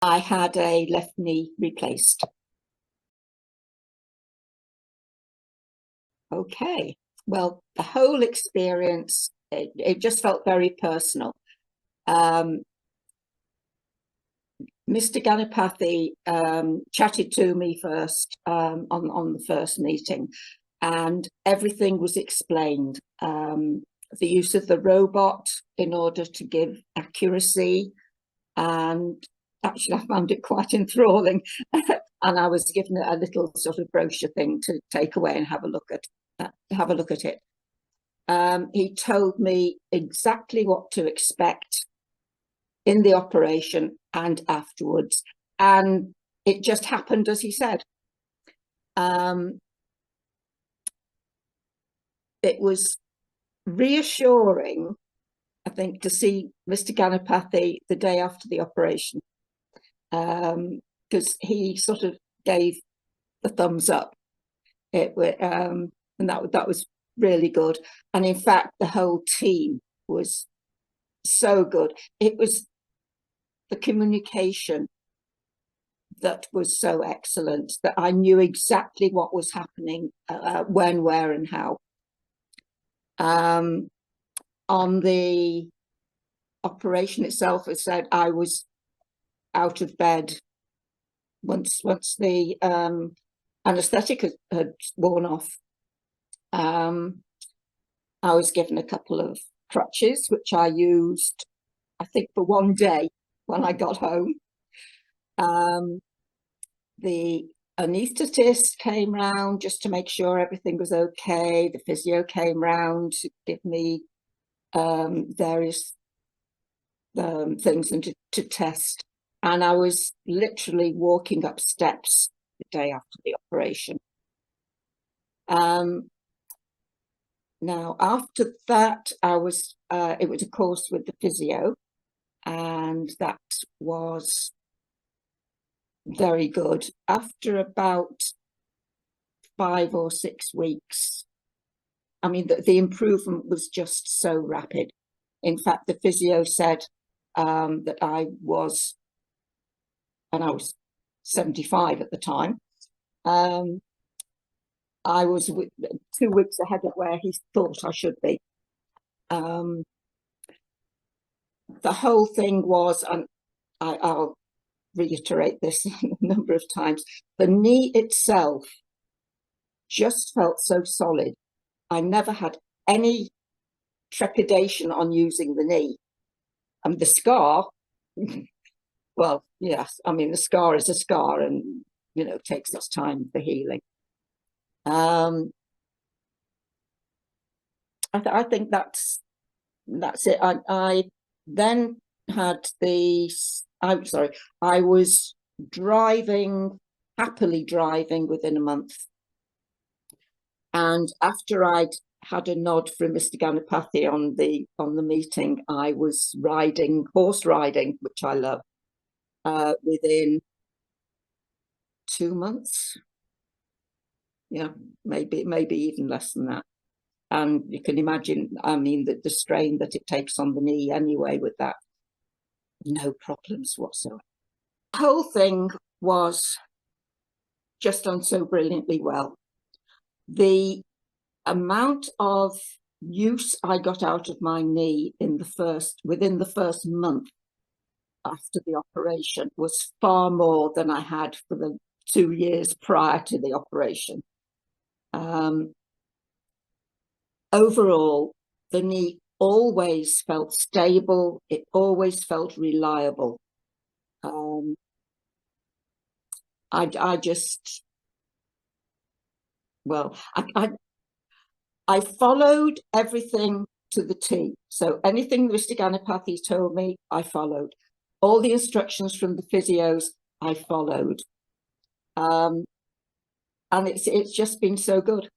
I had a left knee replaced. Okay, well, the whole experience, it just felt very personal. Mr Ganapathi chatted to me first on the first meeting, and everything was explained. The use of the robot in order to give accuracy, and actually I found it quite enthralling. And I was given a little sort of brochure thing to take away and have a look at it. He told me exactly what to expect in the operation and afterwards, and it just happened as he said. It was reassuring, I think, to see Mr Ganapathi the day after the operation, because he sort of gave the thumbs up. And that was really good. And in fact, the whole team was so good. It was the communication that was so excellent that I knew exactly what was happening, when, where, and how. On the operation itself, as said, I was out of bed once the anaesthetic had worn off. I was given a couple of crutches, which I used, I think, for one day when I got home. The anaesthetist came round just to make sure everything was okay. The physio came round to give me various things and to test. And I was literally walking up steps the day after the operation. Now, after that, it was a course with the physio, and that was very good. After about 5 or 6 weeks, I mean, the improvement was just so rapid. In fact, the physio said that I was 75 at the time. I was 2 weeks ahead of where he thought I should be. The whole thing was, and I'll reiterate this a number of times, the knee itself just felt so solid. I never had any trepidation on using the knee. And the scar, well, yes, I mean, the scar is a scar, and, you know, takes its time for healing. I think that's it. I then had I was happily driving within a month. And after I'd had a nod from Mr Ganapathi on the meeting, I was horse riding, which I love, within 2 months. Yeah, maybe even less than that. And you can imagine, I mean, the strain that it takes on the knee anyway with that. No problems whatsoever. The whole thing was just done so brilliantly well. The amount of use I got out of my knee within the first month after the operation was far more than I had for the 2 years prior to the operation. Overall, the knee always felt stable. It always felt reliable. I just, well, I followed everything to the T. So anything Mr Ganapathi told me, I followed. All the instructions from the physios, I followed. And it's just been so good.